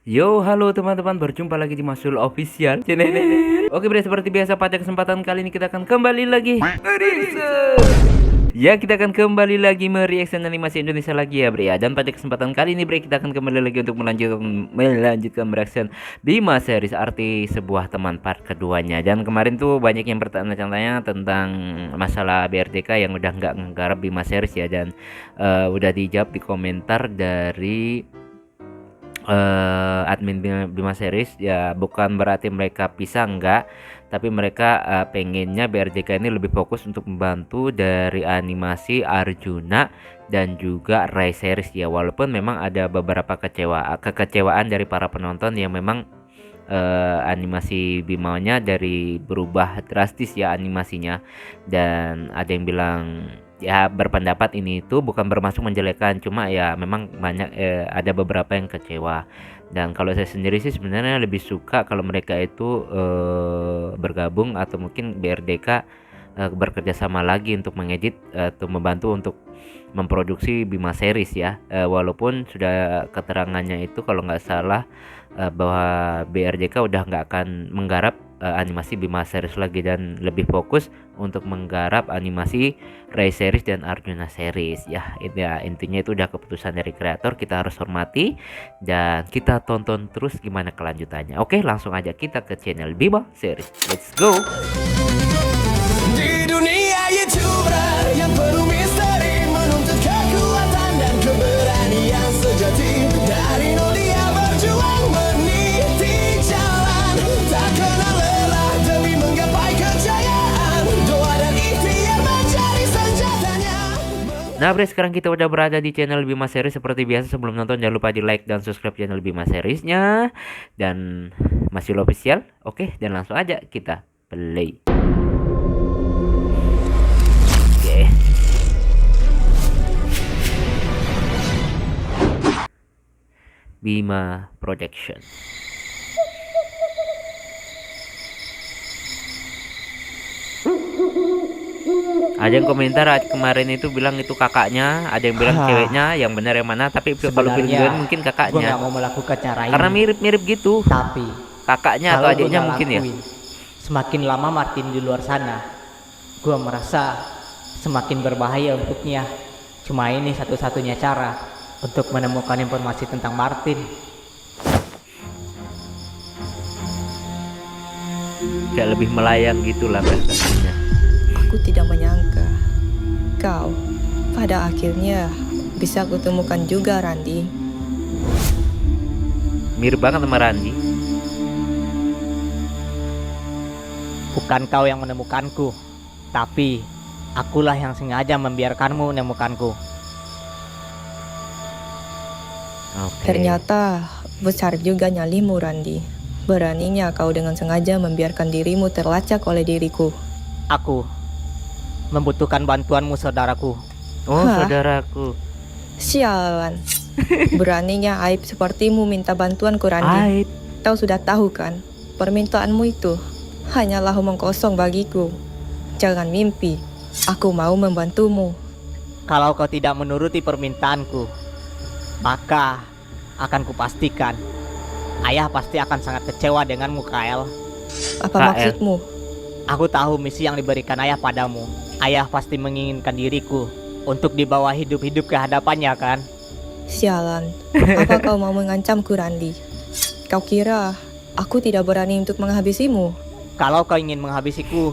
Yo, halo teman-teman, berjumpa lagi di Masul Official channel. Oke, bre, seperti biasa pada kesempatan kali ini kita akan kembali lagi mereaction. Ya, kita akan kembali lagi mereaction animasi Indonesia lagi ya, bre ya. Dan pada kesempatan kali ini, bre, kita akan kembali lagi untuk melanjutkan mereaction Bima series arti sebuah teman part keduanya. Dan kemarin tuh banyak yang bertanya-tanya tentang masalah BRDK yang udah nggak nggarap Bima series ya, dan udah dijawab di komentar dari admin Bima Series. Ya bukan berarti mereka pisah, enggak, tapi mereka pengennya BRJK ini lebih fokus untuk membantu dari animasi Arjuna dan juga Rai Series ya, walaupun memang ada beberapa kekecewaan dari para penonton yang memang animasi Bimanya dari berubah drastis ya animasinya, dan ada yang bilang ya berpendapat ini itu bukan bermaksud menjelekan, cuma ya memang banyak ada beberapa yang kecewa. Dan kalau saya sendiri sih sebenarnya lebih suka kalau mereka itu bergabung atau mungkin BRDK bekerja sama lagi untuk mengedit atau membantu untuk memproduksi Bima series ya. Walaupun sudah keterangannya itu kalau nggak salah bahwa BRJK udah nggak akan menggarap animasi Bima series lagi dan lebih fokus untuk menggarap animasi Rai series dan Arjuna series ya. Intinya itu udah keputusan dari kreator, kita harus hormati dan kita tonton terus gimana kelanjutannya. Oke, langsung aja kita ke channel Bima series, let's go. Di dunia YouTuber yang penuh misteri, menuntut kekuatan dan keberanian sejati. Dari nol dia berjuang meniti jalan, tak kenal lelah demi menggapai kejayaan. Doa dan ikhtiar mencari senjatanya. Nah, bre, sekarang kita udah berada di channel Bima Series. Seperti biasa sebelum nonton jangan lupa di like dan subscribe channel Bima Seriesnya dan masih official. Oke, dan langsung aja kita play. Oke. Bima Production. Ada yang komentar kemarin itu bilang itu kakaknya, ada yang bilang ceweknya, yang benar yang mana? Tapi kalau film mungkin gue kakaknya, gak mau melakukan cara ini karena mirip-mirip gitu. tapi Kakaknya atau kalau adiknya gua mungkin ya. lakuin, semakin lama Martin di luar sana gue merasa semakin berbahaya untuknya. Cuma ini satu-satunya cara untuk menemukan informasi tentang Martin. Kayak lebih melayang gitu lah prestasinya. Aku tidak menyangka kau pada akhirnya bisa kutemukan juga, Randi. Mirip banget sama Randy. Bukan kau yang menemukanku, tapi akulah yang sengaja membiarkanmu menemukanku. Oke. Ternyata besar juga nyalimu, Randi. Beraninya kau dengan sengaja membiarkan dirimu terlacak oleh diriku. Aku membutuhkan bantuanmu, saudaraku. Oh, Hah? saudaraku. Sialan. Beraninya Aib sepertimu minta bantuanku, Randi. Aib. Kau sudah tahu kan, permintaanmu itu hanyalah omong kosong bagiku. Jangan mimpi, aku mau membantumu. Kalau kau tidak menuruti permintaanku, maka akan kupastikan ayah pasti akan sangat kecewa denganmu, Kael. Apa KL. maksudmu? Aku tahu misi yang diberikan ayah padamu. Ayah pasti menginginkan diriku untuk dibawa hidup-hidup ke hadapannya, kan? Sialan, apa kau mau mengancamku, Randi? Kau kira aku tidak berani untuk menghabisimu? Kalau kau ingin menghabisiku,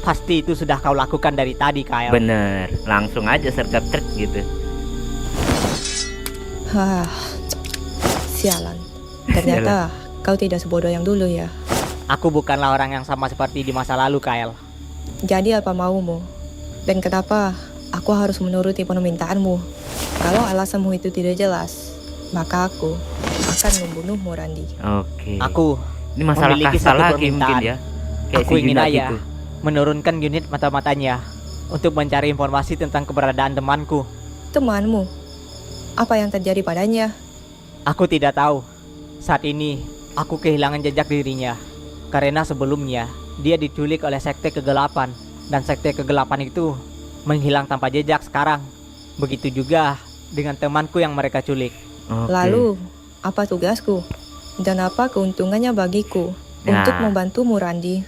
pasti itu sudah kau lakukan dari tadi, Kael. Bener, langsung aja sergap truk gitu. Hah, sialan. Ternyata kau tidak sebodoh yang dulu ya. Aku bukanlah orang yang sama seperti di masa lalu, Kael. Jadi apa maumu? Dan kenapa aku harus menuruti permintaanmu? Kalau alasanmu itu tidak jelas, maka aku akan membunuhmu, Randi. Oke. Aku Ini masalah memiliki kasta satu lagi permintaan. mungkin ya. Kayak Aku si ingin Juna ayah gitu. menurunkan unit mata-matanya untuk mencari informasi tentang keberadaan temanku. Temanmu? Apa yang terjadi padanya? Aku tidak tahu. Saat ini aku kehilangan jejak dirinya karena sebelumnya dia diculik oleh sekte kegelapan, dan sekte kegelapan itu menghilang tanpa jejak sekarang. Begitu juga dengan temanku yang mereka culik. Oke. Lalu, apa tugasku? Dan apa keuntungannya bagiku untuk Nah. membantumu, Randi?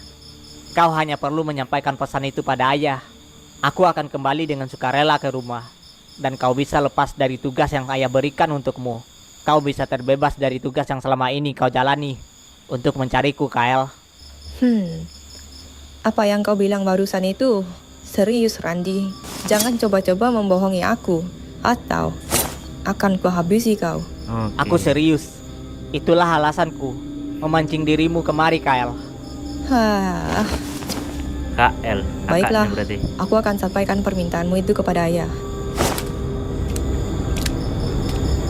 Kau hanya perlu menyampaikan pesan itu pada ayah. Aku akan kembali dengan sukarela ke rumah. Dan kau bisa lepas dari tugas yang ayah berikan untukmu. Kau bisa terbebas dari tugas yang selama ini kau jalani untuk mencariku, Kyle. Apa yang kau bilang barusan itu serius, Randi? Jangan coba-coba membohongi aku, atau akan kuhabisi kau. Oke. Aku serius. Itulah alasanku memancing dirimu kemari, Kyle. Hah, KL. Baiklah. Kakaknya berarti. aku akan sampaikan permintaanmu itu kepada ayah.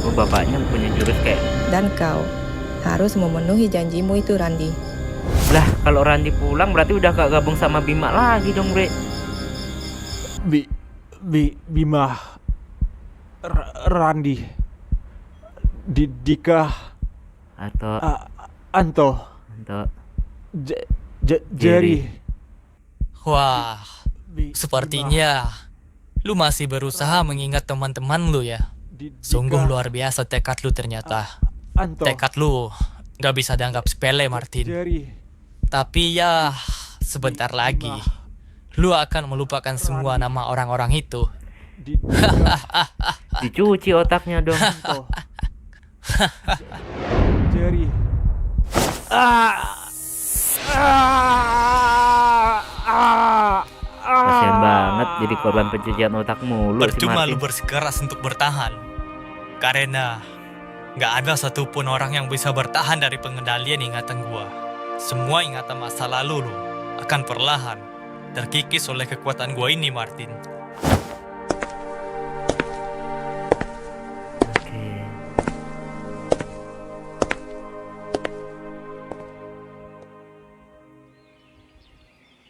Oh, bapaknya punya jurus kayak. Dan kau harus memenuhi janjimu itu, Randi. Lah, kalau Randi pulang berarti udah gak gabung sama Bima lagi dong, Bre. Bima, Randi, Dika, Atau Anto, atau Jerry. Wah, sepertinya lu masih berusaha mengingat teman-teman lu ya. Sungguh luar biasa tekad lu ternyata. Anto, Tekad lu gak bisa dianggap sepele, Martin. Jerry. Tapi ya, sebentar lagi lu akan melupakan semua nama orang-orang itu. dicuci otaknya dong. Anto, Jerry. Kasian banget jadi korban pencucian otak mulu si Percuma lu Martin. bersikeras untuk bertahan. Karena gak ada satupun orang yang bisa bertahan dari pengendalian ingatan gua. Semua ingatan masa lalu lu akan perlahan terkikis oleh kekuatan gua ini, Martin. Oke.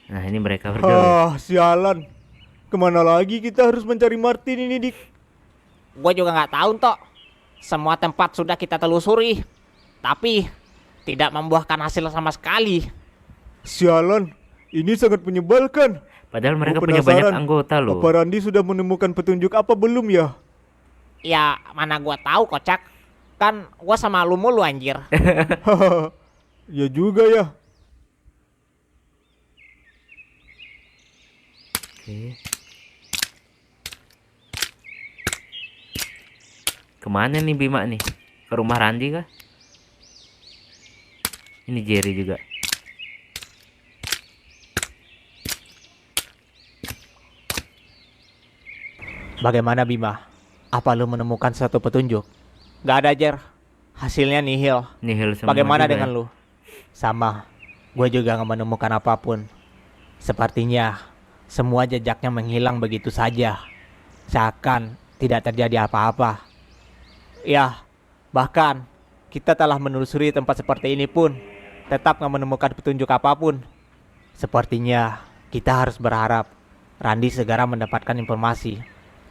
Nah, ini mereka berdua. Sialan. Kemana lagi kita harus mencari Martin ini, Dik? Gue juga nggak tahu, Tok. Semua tempat sudah kita telusuri, tapi tidak membuahkan hasil sama sekali. Sialan, ini sangat menyebalkan. Padahal mereka Gua punya banyak penasaran, anggota loh. Apa Randi sudah menemukan petunjuk apa belum ya? Ya, mana gua tahu, kocak. Kan gua sama lu mulu, anjir. Ya juga ya. Oke. Kemana nih Bima nih? Ke rumah Randi kah? Ini Jerry juga. Bagaimana, Bima? Apa lu menemukan suatu petunjuk? Gak ada, Jer. Hasilnya nihil. Nihil semua. Bagaimana juga dengan ya? lu? Sama. Gue juga gak menemukan apapun. Sepertinya semua jejaknya menghilang begitu saja. Seakan tidak terjadi apa-apa. Ya, bahkan kita telah menelusuri tempat seperti ini pun tetap gak menemukan petunjuk apapun. Sepertinya kita harus berharap Randi segera mendapatkan informasi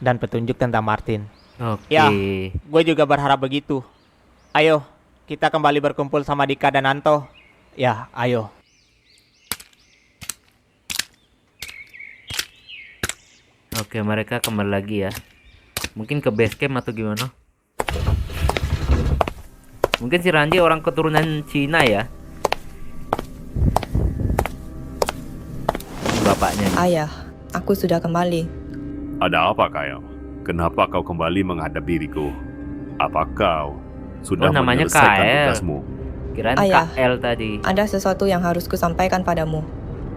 dan petunjuk tentang Martin. Oke. Ya, gue juga berharap begitu. Ayo, kita kembali berkumpul sama Dika dan Anto. Ya, ayo. Oke, mereka kembali lagi ya. Mungkin ke base camp atau gimana? Mungkin si Randi orang keturunan Cina ya. Bapaknya nih. Ayah, aku sudah kembali. Ada apa, Kyle? Kenapa kau kembali menghadap diriku? Apa kau sudah Oh, namanya menyelesaikan Kyle. tugasmu? Kirain Ayah. KL tadi. Ada sesuatu yang harus kusampaikan padamu.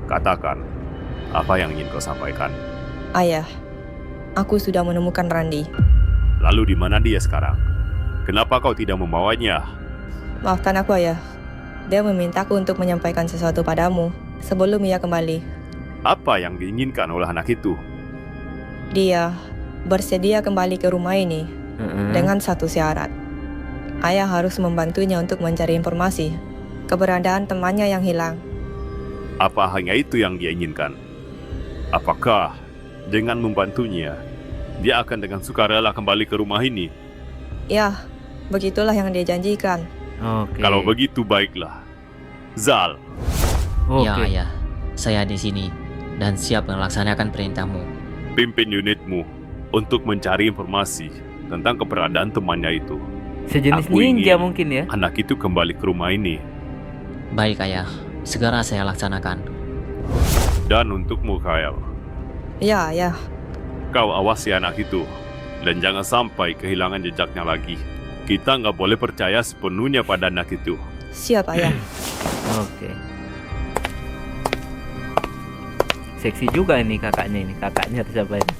Katakan, apa yang ingin kau sampaikan? Ayah, aku sudah menemukan Randi. Lalu di mana dia sekarang? Kenapa kau tidak membawanya? Maafkan aku, Ayah. Dia memintaku untuk menyampaikan sesuatu padamu sebelum ia kembali. Apa yang diinginkan oleh anak itu? Dia bersedia kembali ke rumah ini Heeh. dengan satu syarat. Ayah harus membantunya untuk mencari informasi keberadaan temannya yang hilang. Apa hanya itu yang dia inginkan? Apakah dengan membantunya, dia akan dengan sukarela kembali ke rumah ini? Ya, begitulah yang dia janjikan. Oke. Kalau begitu, baiklah. Zal, Oke. Ya, ayah. Saya di sini dan siap melaksanakan perintahmu. pimpin unitmu untuk mencari informasi tentang keberadaan temannya itu. Sejenis Aku ninja ingin mungkin ya. anak itu kembali ke rumah ini. Baik ayah, segera saya laksanakan. Dan untukmu, Kyle, Ya, ya. kau awasi anak itu. Dan jangan sampai kehilangan jejaknya lagi. Kita nggak boleh percaya sepenuhnya pada anak itu. Siap, ayah. Oke. Seksi juga ini kakaknya, atau siapa ini?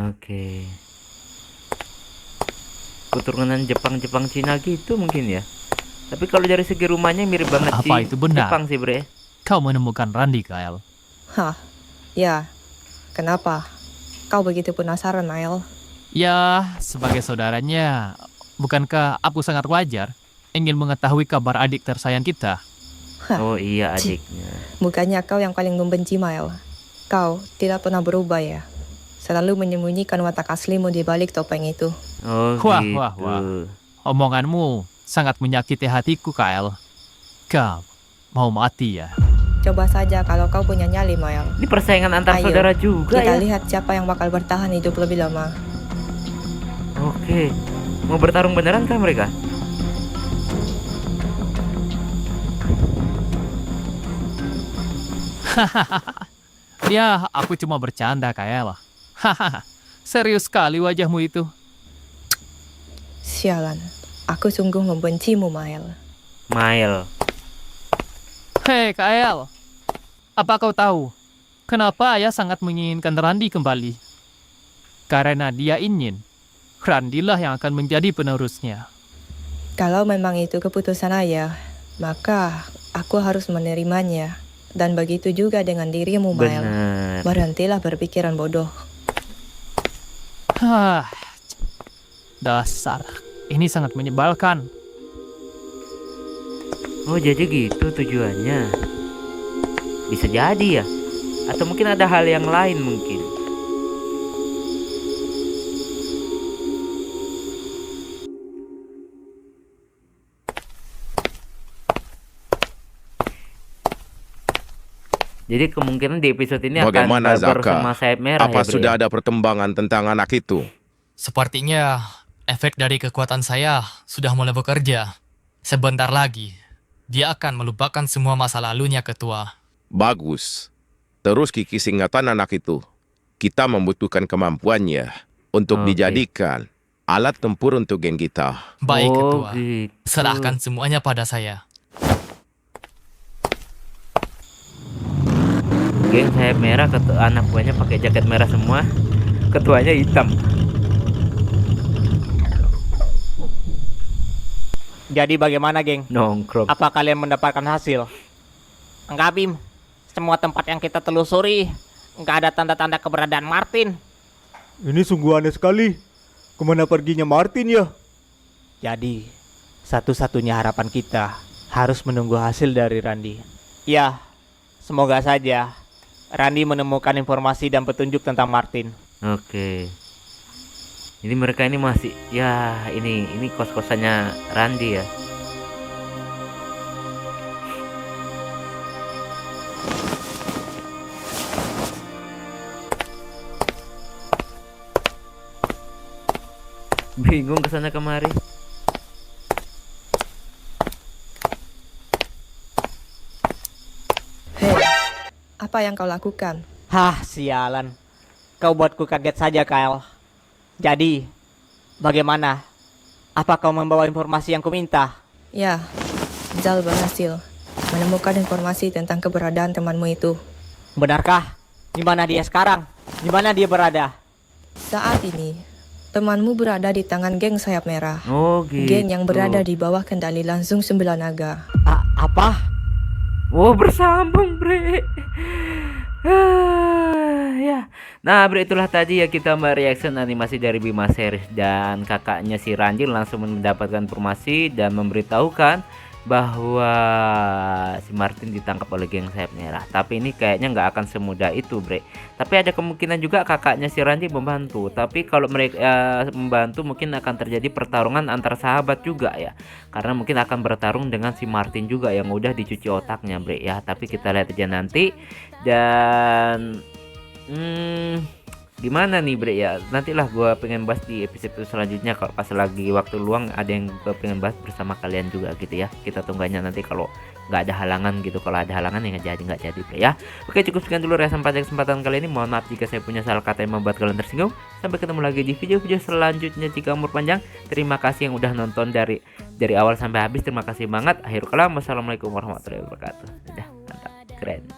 Oke. Keturunan Jepang Cina gitu mungkin ya. Tapi kalau dari segi rumahnya mirip banget Apa sih itu benar? Jepang sih, Bre. Kau menemukan Randy, Kyle. Hah, ya. Kenapa? Kau begitu penasaran, Mael? Ya, sebagai saudaranya, bukankah aku sangat wajar ingin mengetahui kabar adik tersayang kita? Oh iya, adiknya. Bukannya kau yang paling membenci Mael? Kau tidak pernah berubah ya? Selalu menyembunyikan watak aslimu di balik topeng itu. Oh Wah, gitu. wah, wah. Omonganmu sangat menyakiti hatiku, Kyle. Kau mau mati ya? Coba saja kalau kau punya nyali, Mael. Ini persaingan antar Ayo, saudara juga Kita ya. lihat siapa yang bakal bertahan hidup lebih lama. Oke. Mau bertarung beneran kah mereka? Ya, aku cuma bercanda, Kyle. Hahaha, serius sekali wajahmu itu. Sialan, aku sungguh membencimu, Mael. Mail. Hei, Kyle. Apa kau tahu kenapa ayah sangat menginginkan Randy kembali? Karena dia ingin Randy lah yang akan menjadi penerusnya. Kalau memang itu keputusan ayah, maka aku harus menerimanya. Dan begitu juga dengan dirimu, Mael. Benar. Berhentilah berpikiran bodoh. Hah, dasar. Ini sangat menyebalkan. Oh jadi gitu tujuannya. Bisa jadi ya. Atau mungkin ada hal yang lain mungkin. Jadi kemungkinan di episode ini Bagaimana akan barbar Zaka? sama sayap merah Apa ya, Bre, sudah ya? ada perkembangan tentang anak itu? Sepertinya efek dari kekuatan saya sudah mulai bekerja. Sebentar lagi, dia akan melupakan semua masa lalunya, Ketua. Bagus. Terus kikis ingatan anak itu. Kita membutuhkan kemampuannya untuk Oke. dijadikan alat tempur untuk geng kita. Baik, Oh, Ketua. gitu. Serahkan semuanya pada saya. Geng sayap merah, anak buahnya pakai jaket merah semua, ketuanya hitam. Jadi bagaimana, geng? Nongkrong. Apa kalian mendapatkan hasil? Enggak, Bim. Semua tempat yang kita telusuri, enggak ada tanda-tanda keberadaan Martin. Ini sungguh aneh sekali. Kemana perginya Martin ya? Jadi, satu-satunya harapan kita harus menunggu hasil dari Randy. Ya, semoga saja Randy menemukan informasi dan petunjuk tentang Martin. Oke. Ini mereka ini masih ya ini kos-kosannya Randy ya. Bingung kesana kemari. Hei, apa yang kau lakukan? Hah, sialan. Kau buatku kaget saja, Kyle. Jadi, bagaimana? Apa kau membawa informasi yang kuminta? Ya, Zal berhasil menemukan informasi tentang keberadaan temanmu itu. Benarkah? Di mana dia sekarang? Di mana dia berada? Saat ini, temanmu berada di tangan geng sayap merah. Oh gitu. Geng yang berada di bawah kendali langsung Sembilan Naga. Apa? Oh bersambung bre. Ya. Nah bre itulah tadi ya kita mereaction animasi dari Bima Series dan kakaknya si Ranjil langsung mendapatkan informasi dan memberitahukan bahwa si Martin ditangkap oleh geng sayap merah. Tapi ini kayaknya nggak akan semudah itu bre. Tapi ada kemungkinan juga kakaknya si Ranjil membantu. Tapi kalau mereka membantu mungkin akan terjadi pertarungan antar sahabat juga ya. Karena mungkin akan bertarung dengan si Martin juga yang udah dicuci otaknya bre ya. Tapi kita lihat aja nanti. Dan gimana nih Bre ya, nantilah gue pengen bahas di episode selanjutnya kalau pas lagi waktu luang, ada yang gue pengen bahas bersama kalian juga gitu ya. Kita tunggu aja nanti kalau nggak ada halangan gitu. Kalau ada halangan ya nggak jadi Bre ya. Oke, cukup sekian dulu ya sampai kesempatan kali ini. Mohon maaf jika saya punya salah kata yang membuat kalian tersinggung. Sampai ketemu lagi di video-video selanjutnya jika umur panjang. Terima kasih yang udah nonton dari awal sampai habis. Terima kasih banget. Akhirul kalam, wassalamualaikum warahmatullahi wabarakatuh. Udah mantap, keren.